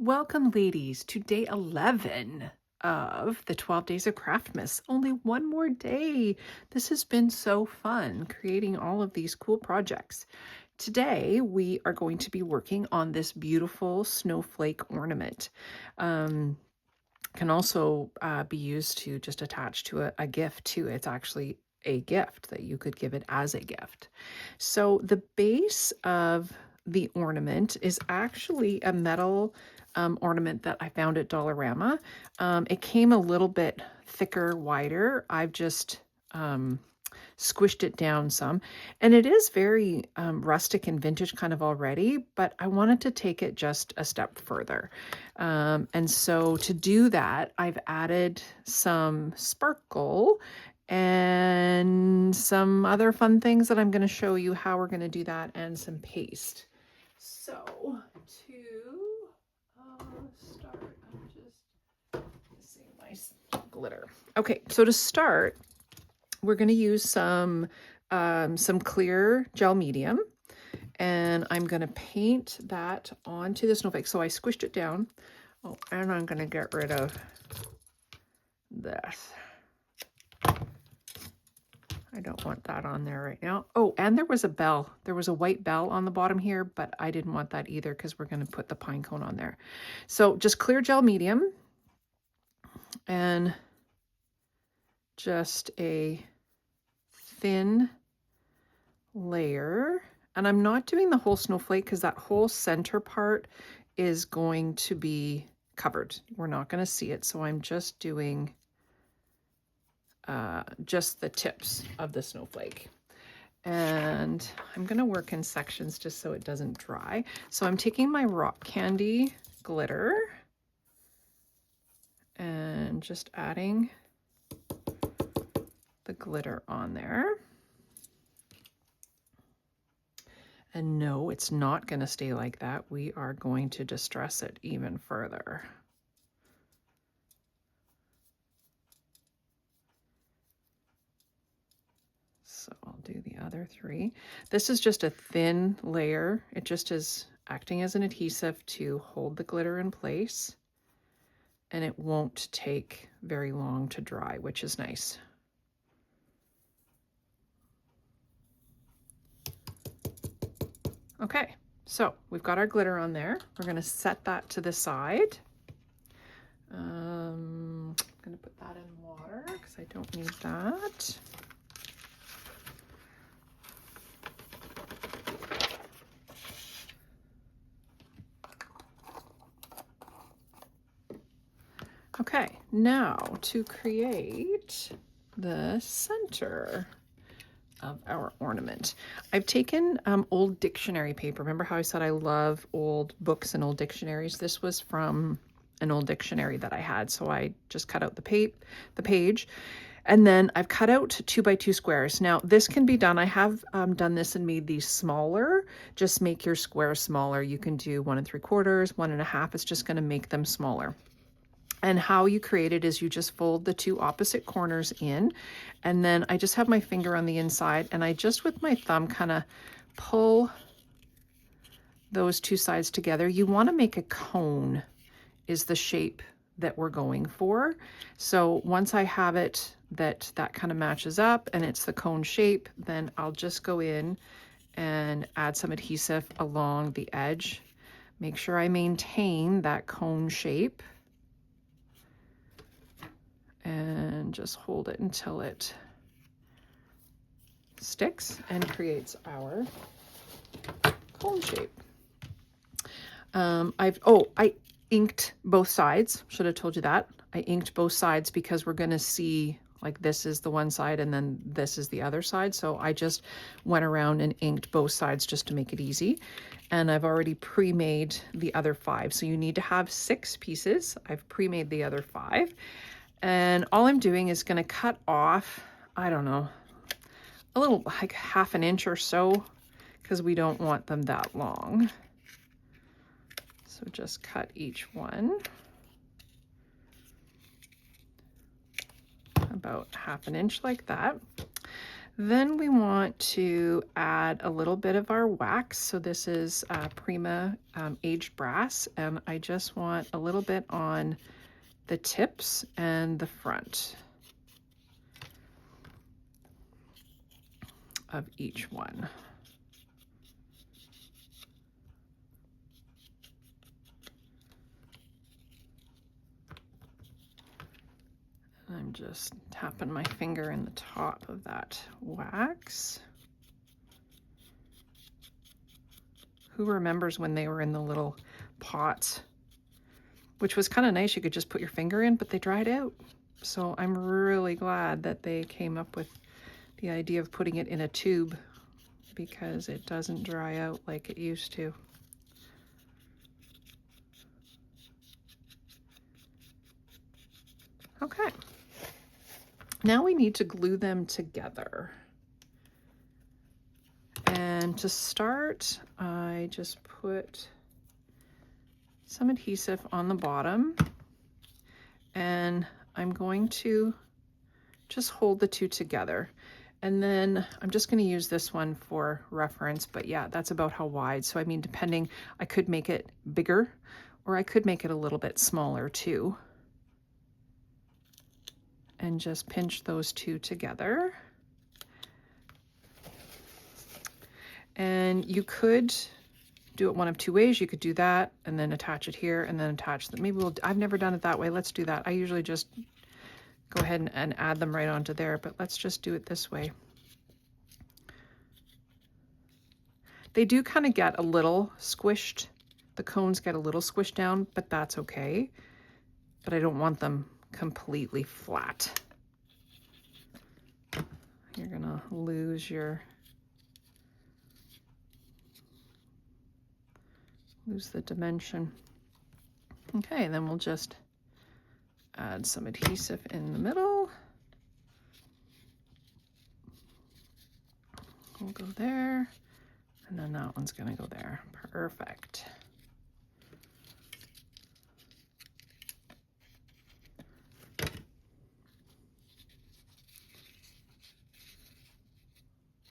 Welcome, ladies, to day 11 of the 12 Days of Craftmas. Only one more day. This has been so fun creating all of these cool projects. Today, we are going to be working on this beautiful snowflake ornament. Can also be used to just attach to a gift too. It's actually a gift that you could give it as a gift. So the base of the ornament is actually a metal ornament that I found at Dollarama. It came a little bit thicker, wider. I've just squished it down some, and it is very rustic and vintage kind of already, but I wanted to take it just a step further. And so to do that, I've added some sparkle and some other fun things that I'm going to show you how we're going to do that, and some paste. So to start, I'm just missing my glitter. Okay, so to start, we're going to use some clear gel medium, and I'm going to paint that onto the snowflake. So I squished it down. Oh, and I'm going to get rid of this. I don't want that on there right now. Oh, and there was a bell. There was a white bell on the bottom here, but I didn't want that either because we're going to put the pine cone on there. So just clear gel medium and just a thin layer. And I'm not doing the whole snowflake because that whole center part is going to be covered. We're not going to see it. So I'm just doing just the tips of the snowflake. And I'm going to work in sections just so it doesn't dry. So I'm taking my rock candy glitter and just adding the glitter on there. And no, it's not going to stay like that. We are going to distress it even further. So I'll do the other three. This is just a thin layer. It just is acting as an adhesive to hold the glitter in place. And it won't take very long to dry, which is nice. Okay, so we've got our glitter on there. We're going to set that to the side. I'm going to put that in water because I don't need that. Okay, now to create the center of our ornament. I've taken old dictionary paper. Remember how I said I love old books and old dictionaries? This was from an old dictionary that I had. So I just cut out the page, and then I've cut out 2x2 squares. Now this can be done. I have done this and made these smaller. Just make your squares smaller. You can do 1 3/4, 1 1/2. It's just going to make them smaller. And how you create it is you just fold the two opposite corners in, and then I just have my finger on the inside, and I just with my thumb kind of pull those two sides together. You want to make a cone is the shape that we're going for. So once I have it that kind of matches up and it's the cone shape, then I'll just go in and add some adhesive along the edge. Make sure I maintain that cone shape. And just hold it until it sticks and creates our cone shape. I inked both sides. Should have told you that. I inked both sides because we're going to see like this is the one side and then this is the other side. So I just went around and inked both sides just to make it easy. And I've already pre-made the other 5. So you need to have 6 pieces. I've pre-made the other 5. And all I'm doing is going to cut off, I don't know, a little like 1/2 inch or so, because we don't want them that long. So just cut each one about 1/2 inch like that. Then we want to add a little bit of our wax. So this is Prima aged brass, and I just want a little bit on the tips and the front of each one. I'm just tapping my finger in the top of that wax. Who remembers when they were in the little pots, which was kind of nice. You could just put your finger in, but they dried out. So I'm really glad that they came up with the idea of putting it in a tube, because it doesn't dry out like it used to. Okay. Now we need to glue them together. And to start, I just put some adhesive on the bottom, and I'm going to just hold the two together. And then I'm just going to use this one for reference, but yeah, that's about how wide. So I mean, depending, I could make it bigger, or I could make it a little bit smaller too. And just pinch those two together. And you could do it one of two ways. You could do that and then attach it here and then attach them. Maybe I've never done it that way. Let's do that. I usually just go ahead and add them right onto there, but let's just do it this way. They do kind of get a little squished. The cones get a little squished down, but that's okay. But I don't want them completely flat. You're gonna lose the dimension. Okay, then we'll just add some adhesive in the middle. We'll go there, and then that one's gonna go there. Perfect.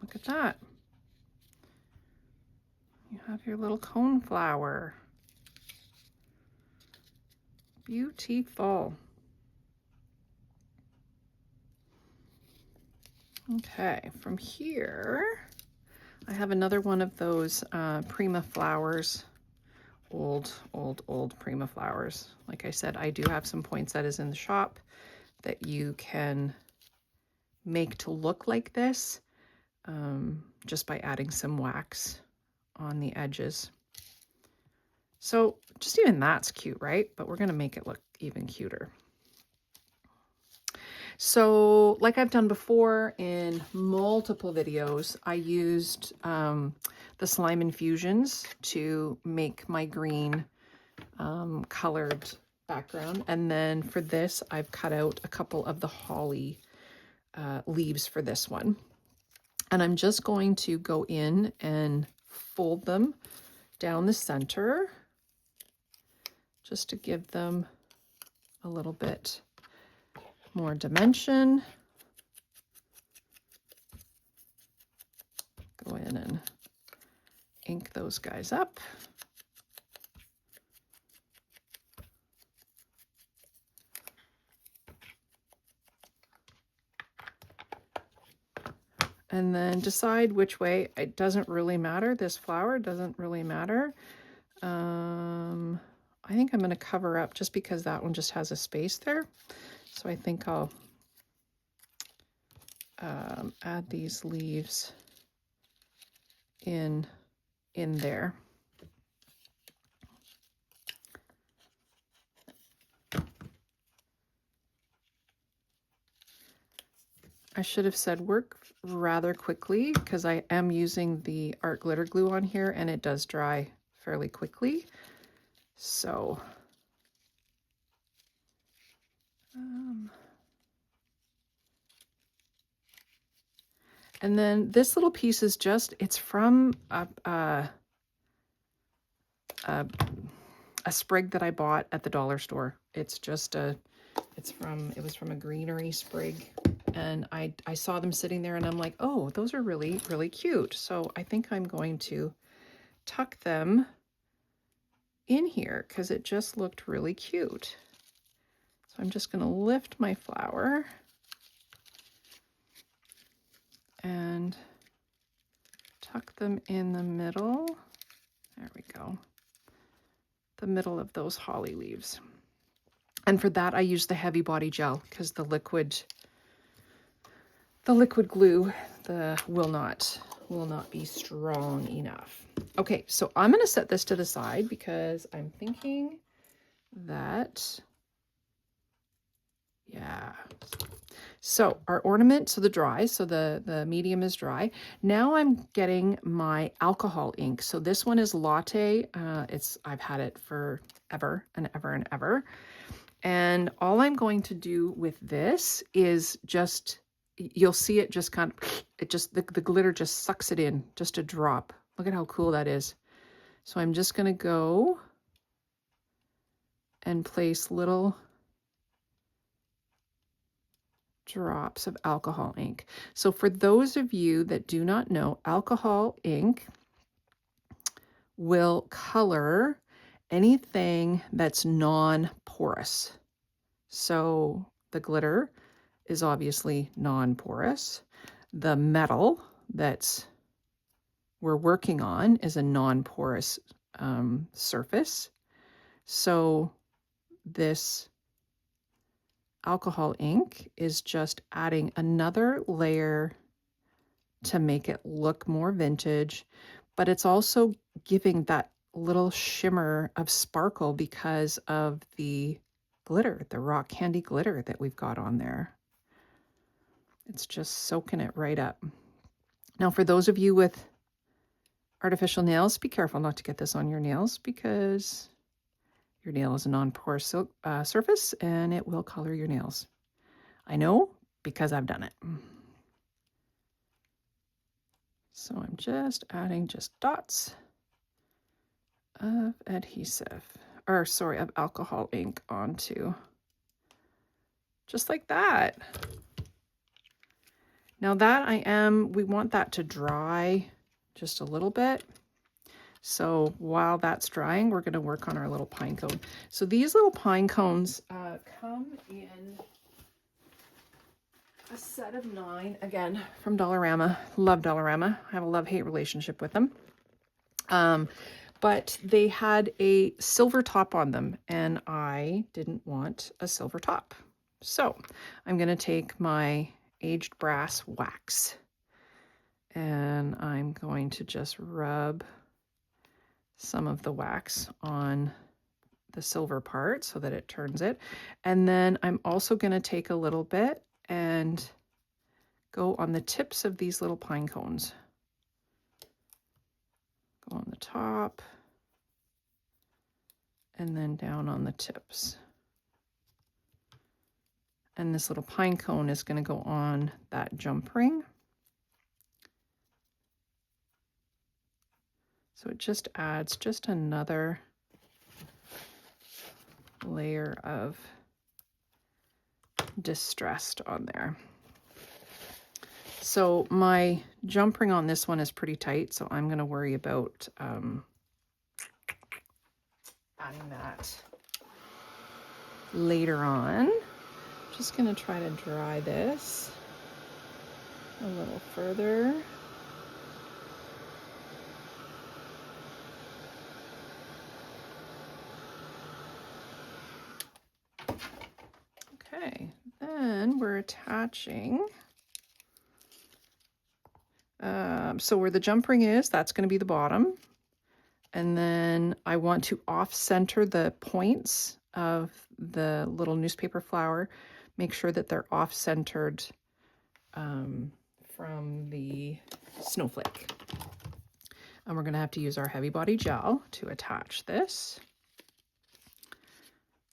Look at that. You have your little cone flower. Beautiful. Okay, from here, I have another one of those Prima flowers, old Prima flowers. Like I said, I do have some poinsettias in the shop that you can make to look like this, just by adding some wax on the edges. So just even that's cute, right? But we're gonna make it look even cuter. So like I've done before in multiple videos, I used the slime infusions to make my green colored background. And then for this, I've cut out a couple of the holly leaves for this one. And I'm just going to go in and fold them down the center just to give them a little bit more dimension. Go in and ink those guys up. And then decide which way. It doesn't really matter. This flower doesn't really matter. I think I'm going to cover up just because that one just has a space there. So I think I'll add these leaves in there. I should have said work rather quickly because I am using the art glitter glue on here and it does dry fairly quickly. So and then this little piece is just, it's from a sprig that I bought at the dollar store. It's just it was from a greenery sprig. and I saw them sitting there and I'm like, oh, those are really, really cute. So I think I'm going to tuck them in here because it just looked really cute. So I'm just going to lift my flower and tuck them in the middle. There we go. The middle of those holly leaves. And for that, I use the heavy body gel because the liquid glue will not be strong enough. Okay, so I'm going to set this to the side because I'm thinking that, yeah. So our ornament, so the medium is dry. Now I'm getting my alcohol ink. So this one is latte. I've had it for ever and ever and ever. And all I'm going to do with this is just, you'll see it just kind of, the glitter just sucks it in, just a drop. Look at how cool that is. So I'm just going to go and place little drops of alcohol ink. So for those of you that do not know, alcohol ink will color anything that's non-porous. So the glitter is obviously non-porous. The metal that we're working on is a non-porous surface. So this alcohol ink is just adding another layer to make it look more vintage, but it's also giving that little shimmer of sparkle because of the glitter, the rock candy glitter that we've got on there. It's just soaking it right up. Now, for those of you with artificial nails, be careful not to get this on your nails because your nail is a non-porous surface and it will color your nails. I know because I've done it. So I'm just adding just dots of of alcohol ink onto, just like that. Now that we want that to dry just a little bit. So while that's drying, we're going to work on our little pine cone. So these little pine cones come in a set of 9, again, from Dollarama. Love Dollarama. I have a love-hate relationship with them. But they had a silver top on them, and I didn't want a silver top. So I'm going to take my aged brass wax, and I'm going to just rub some of the wax on the silver part so that it turns it. And then I'm also going to take a little bit and go on the tips of these little pine cones. Go on the top and then down on the tips. And this little pine cone is going to go on that jump ring. So it just adds just another layer of distressed on there. So my jump ring on this one is pretty tight, so I'm going to worry about adding that later on. Just going to try to dry this a little further. Okay, then we're attaching. So where the jump ring is, that's going to be the bottom. And then I want to off-center the points of the little newspaper flower. Make sure that they're off-centered from the Snowflake. And we're going to have to use our heavy body gel to attach this.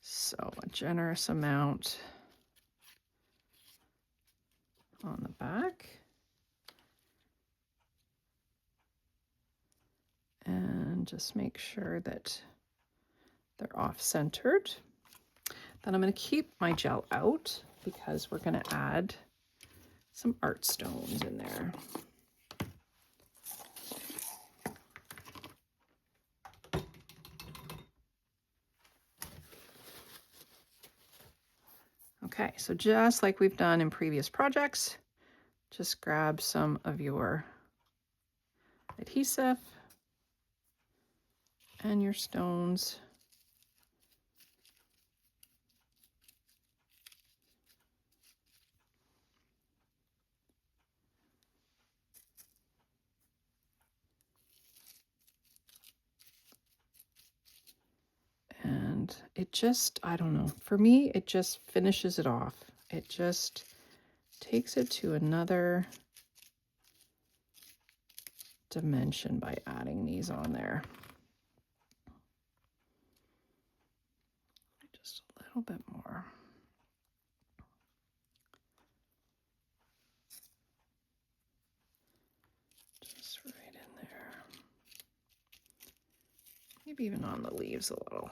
So a generous amount on the back. And just make sure that they're off-centered. Then I'm going to keep my gel out because we're going to add some art stones in there. Okay, so just like we've done in previous projects, just grab some of your adhesive and your stones. And it just, I don't know, for me, it just finishes it off. It just takes it to another dimension by adding these on there. Just a little bit more. Just right in there. Maybe even on the leaves a little.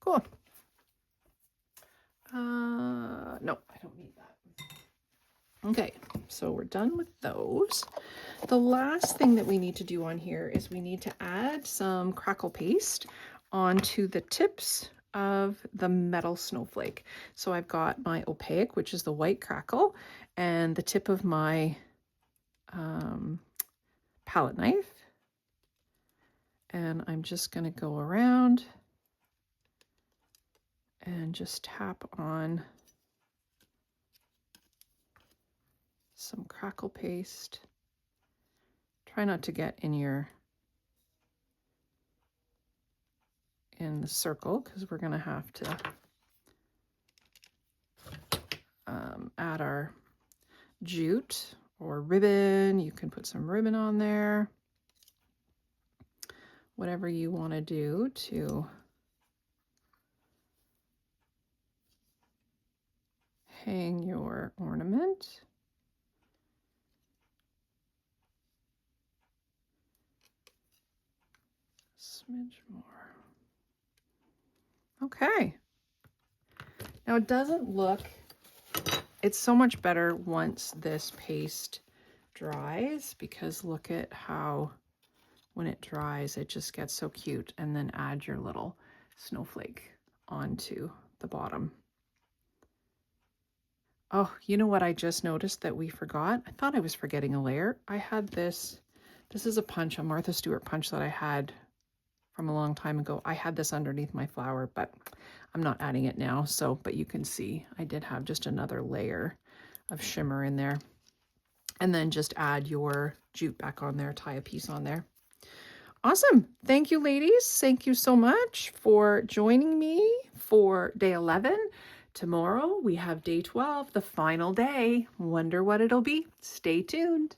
Cool. No, I don't need that. Okay, so we're done with those. The last thing that we need to do on here is we need to add some crackle paste onto the tips of the metal snowflake. So I've got my opaque, which is the white crackle, and the tip of my palette knife. And I'm just going to go around and just tap on some crackle paste. Try not to get in the circle, because we're going to have to add our jute or ribbon. You can put some ribbon on there. Whatever you want to do to hang your ornament. Smidge more. Okay. Now it doesn't look, it's so much better once this paste dries, because look at how when it dries, it just gets so cute. And then add your little snowflake onto the bottom. Oh, you know what I just noticed that we forgot? I thought I was forgetting a layer. I had this is a punch, a Martha Stewart punch that I had from a long time ago. I had this underneath my flower, but I'm not adding it now. So, but you can see I did have just another layer of shimmer in there. And then just add your jute back on there, tie a piece on there. Awesome. Thank you, ladies. Thank you so much for joining me for day 11. Tomorrow we have day 12, the final day. Wonder what it'll be. Stay tuned.